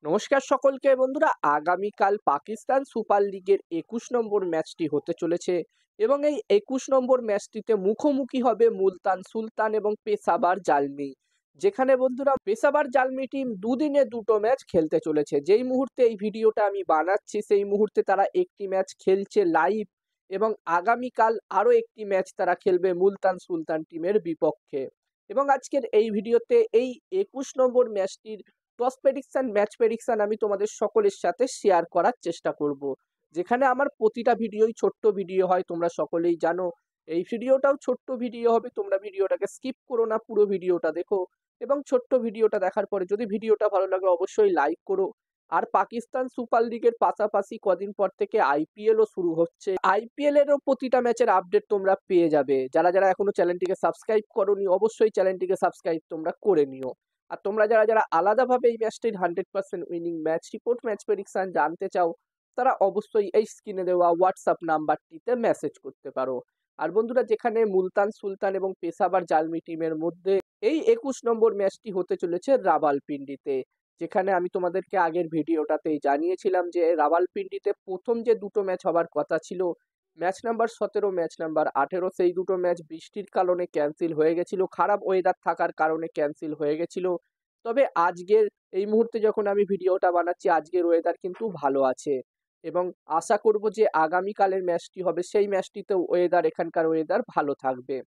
নমস্কার সকলকে বন্ধুরা। আগামীকাল পাকিস্তান সুপার লিগের ২১ নম্বর ম্যাচটি হতে চলেছে এবং এই ২১ নম্বর ম্যাচটিতে মুখোমুখি হবে মুলতান সুলতান এবং পেশাবার জালমি। যেখানে বন্ধুরা পেশাবার জালমি টিম দুদিনে দুটো ম্যাচ খেলতে চলেছে। যেই মুহূর্তে এই ভিডিওটা আমি বানাচ্ছি সেই মুহূর্তে তারা একটি ম্যাচ খেলছে লাইভ এবং আগামীকাল আরও একটি ম্যাচ তারা খেলবে মুলতান সুলতান টিমের বিপক্ষে। এবং আজকের এই ভিডিওতে এই ২১ নম্বর ম্যাচটির টস প্রেডিকশন, ম্যাচ প্রেডিকশন আমি তোমাদের সকলের সাথে শেয়ার করার চেষ্টা করব। যেখানে আমার প্রতিটা ভিডিওই ছোট্ট ভিডিও হয়, তোমরা সকলেই জানো। এই ভিডিওটাও ছোট্ট ভিডিও হবে, তোমরা ভিডিওটাকে স্কিপ করো না, পুরো ভিডিওটা দেখো। এবং ছোট্ট ভিডিওটা দেখার পরে যদি ভিডিওটা ভালো লাগে অবশ্যই লাইক করো। আর পাকিস্তান সুপার লিগের পাশাপাশি কদিন পর থেকে আইপিএলও শুরু হচ্ছে। আইপিএল এরও প্রতিটা ম্যাচের আপডেট তোমরা পেয়ে যাবে। যারা যারা এখনো চ্যানেলটিকে সাবস্ক্রাইব করোনি অবশ্যই চ্যানেলটিকে সাবস্ক্রাইব তোমরা করে নিও। আর তোমরা যারা যারা আলাদাভাবে এই ম্যাচটির 100% winning match report, match prediction জানতে চাও তারা অবশ্যই এই স্ক্রিনে দেওয়া হোয়াটসঅ্যাপ নাম্বারটিতে মেসেজ করতে পারো। আর বন্ধুরা, যেখানে মুলতান সুলতান এবং পেশাবার জালমি টিমের মধ্যে এই ২১ নম্বর ম্যাচটি হতে চলেছে রাওয়ালপিন্ডিতে। যেখানে আমি তোমাদেরকে আগের ভিডিওটাতেই জানিয়েছিলাম যে রাওয়ালপিন্ডিতে প্রথম যে দুটো ম্যাচ হবার কথা ছিল, ম্যাচ নাম্বার ১৭, ম্যাচ নাম্বার ১৮, সেই দুটো ম্যাচ বৃষ্টির কারণে ক্যান্সেল হয়ে গেছিল, খারাপ ওয়েদার থাকার কারণে ক্যান্সেল হয়ে গেছিল। তবে আজকের এই মুহূর্তে যখন আমি ভিডিওটা বানাচ্ছি আজকের ওয়েদার কিন্তু ভালো আছে এবং আশা করব যে আগামীকালের ম্যাচটি হবে সেই ম্যাচটিতেও এখানকার ওয়েদার ভালো থাকবে।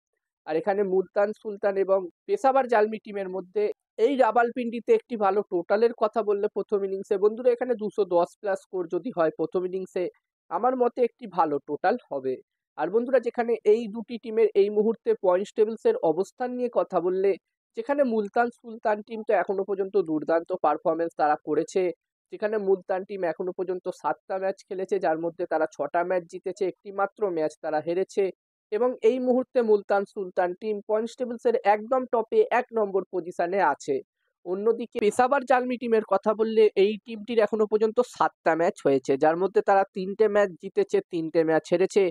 আর এখানে মুলতান সুলতান এবং পেশাবার জালমি টিমের মধ্যে এই রাওয়ালপিন্ডিতে একটি ভালো টোটালের কথা বললে প্রথম ইনিংসে বন্ধুরা এখানে 210+ স্কোর যদি হয় প্রথম ইনিংসে, আমার মতে একটি ভালো টোটাল হবে। আর বন্ধুরা, যেখানে এই দুটি টিমের এই মুহূর্তে পয়েন্টস টেবিলসের অবস্থান নিয়ে কথা বললে, যেখানে মুলতান সুলতান টিম তো এখনো পর্যন্ত দুর্দান্ত পারফরমেন্স তারা করেছে। যেখানে মুলতান টিম এখনো পর্যন্ত 7টা ম্যাচ খেলেছে, যার মধ্যে তারা 6টা ম্যাচ জিতেছে, একটি মাত্র ম্যাচ তারা হেরেছে। এবং এই মুহূর্তে মুলতান সুলতান টিম পয়েন্টস টেবিলসের একদম টপে ১ নম্বর পজিশনে আছে। অন্যদিকে পেশাবার জালমি টিমের কথা বললে এই টিমটির এখনো পর্যন্ত 7টা ম্যাচ হয়েছে, যার মধ্যে তারা 3টে ম্যাচ জিতেছে, 3টে ম্যাচ হেরেছে।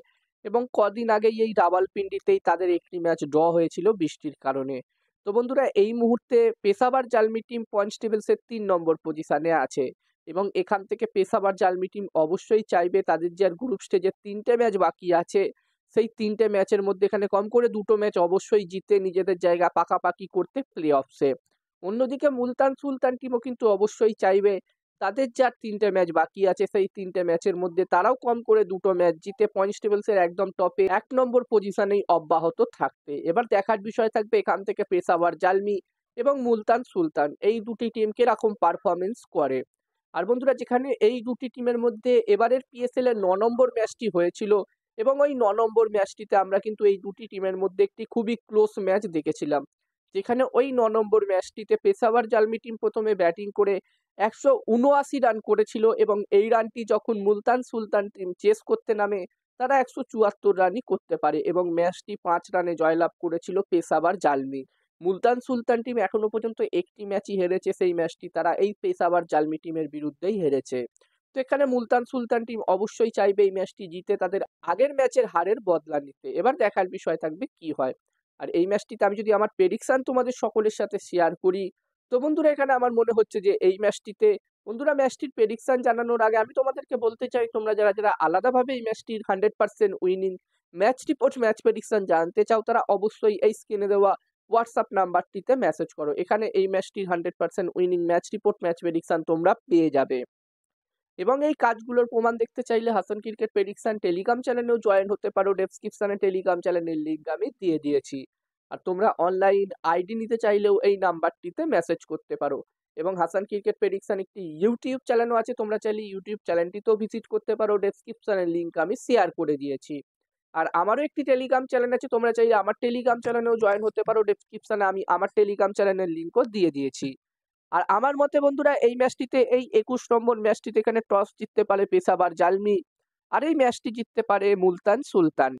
এবং কদিন আগেই এই রাওয়ালপিন্ডিতেই তাদের একটি ম্যাচ ড্র হয়েছিল বৃষ্টির কারণে। তো বন্ধুরা, এই মুহূর্তে পেশাবার জালমি টিম পয়েন্টস টেবিলসের ৩ নম্বর পজিশনে আছে এবং এখান থেকে পেশাবার জালমি টিম অবশ্যই চাইবে তাদের যে আর গ্রুপ স্টেজে 3টে ম্যাচ বাকি আছে সেই 3টে ম্যাচের মধ্যে এখানে কম করে 2টো ম্যাচ অবশ্যই জিতে নিজেদের জায়গা পাকাপাকি করতে প্লে অফসে। অন্যদিকে মুলতান সুলতান টিমও কিন্তু অবশ্যই চাইবে তাদের যে আর 3টে ম্যাচ বাকি আছে সেই 3টে ম্যাচের মধ্যে তারাও কম করে 2টো ম্যাচ জিতে পয়েন্টস টেবিলসের একদম টপে ১ নম্বর পজিশনেই অব্যাহত থাকতে। এবার দেখার বিষয় থাকবে এখান থেকে পেশাওয়ার জালমি এবং মুলতান সুলতান এই দুটি টিম কিরকম পারফরমেন্স করে। আর বন্ধুরা, যেখানে এই দুটি টিমের মধ্যে এবারের পিএসএল এর ৯ নম্বর ম্যাচটি হয়েছিল এবং ওই ৯ নম্বর ম্যাচটিতে আমরা কিন্তু এই দুটি টিমের মধ্যে একটি খুবই ক্লোজ ম্যাচ দেখেছিলাম। যেখানে ওই ৯ নম্বর ম্যাচটিতে পেশাওয়ার জালমি টিম প্রথমে ব্যাটিং করে ১৭৯ রান করেছিল এবং এই রানটি যখন মুলতান সুলতান টিম চেস করতে নামে তারা ১৭৪ রানই করতে পারে এবং ম্যাচটি ৫ রানে জয়লাভ করেছিল পেশাওয়ার জালমি। মুলতান সুলতান টিম এখনো পর্যন্ত একটি ম্যাচই হেরেছে, সেই ম্যাচটি তারা এই পেশাওয়ার জালমি টিমের বিরুদ্ধেই হেরেছে। তো এখানে মুলতান সুলতান টিম অবশ্যই চাইবে এই ম্যাচটি জিতে তাদের আগের ম্যাচের হারের বদলা নিতে। এবার দেখার বিষয় থাকবে কি হয়। আর এই ম্যাচটিতে আমি যদি আমার প্রেডিকশন তোমাদের সকলের সাথে শেয়ার করি, তো বন্ধুরা এখানে আমার মনে হচ্ছে যে এই ম্যাচটিতে বন্ধুরা ম্যাচটির প্রেডিকশন জানানোর আগে আমি তোমাদেরকে বলতে চাই তোমরা যারা যারা আলাদাভাবে এই ম্যাচটির 100% winning match report, match prediction জানতে চাও তারা অবশ্যই এই স্ক্রিনে দেওয়া হোয়াটসঅ্যাপ নাম্বারটিতে মেসেজ করো। এখানে এই ম্যাচটির 100% winning match report, match prediction তোমরা পেয়ে যাবে। এবং এই কাজগুলোর প্রমাণ দেখতে চাইলে হাসান ক্রিকেট প্রেডিকশন টেলিগ্রাম চ্যানেলেও জয়েন হতে পারো। ডেসক্রিপশনে টেলিগ্রাম চ্যানেলের লিঙ্ক আমি দিয়ে দিয়েছি। আর তোমরা অনলাইন আইডি নিতে চাইলেও এই নাম্বারটিতে মেসেজ করতে পারো। এবং হাসান ক্রিকেট প্রেডিকশন একটি ইউটিউব চ্যানেলও আছে, তোমরা চাইলে ইউটিউব চ্যানেলটিতেও ভিজিট করতে পারো। ডেসক্রিপশনের লিঙ্ক আমি শেয়ার করে দিয়েছি। আর আমারও একটি টেলিগ্রাম চ্যানেল আছে, তোমরা চাইলে আমার টেলিগ্রাম চ্যানেলেও জয়েন হতে পারো। ডেসক্রিপশনে আমি আমার টেলিগ্রাম চ্যানেলের লিঙ্কও দিয়ে দিয়েছি। আর আমার মতে বন্ধুরা এই ম্যাচটিতে এই ২১ নম্বর ম্যাচটিতে এখানে টস জিততে পারে পেশাওয়ার জালমি আর এই ম্যাচটি জিততে পারে মুলতান সুলতান।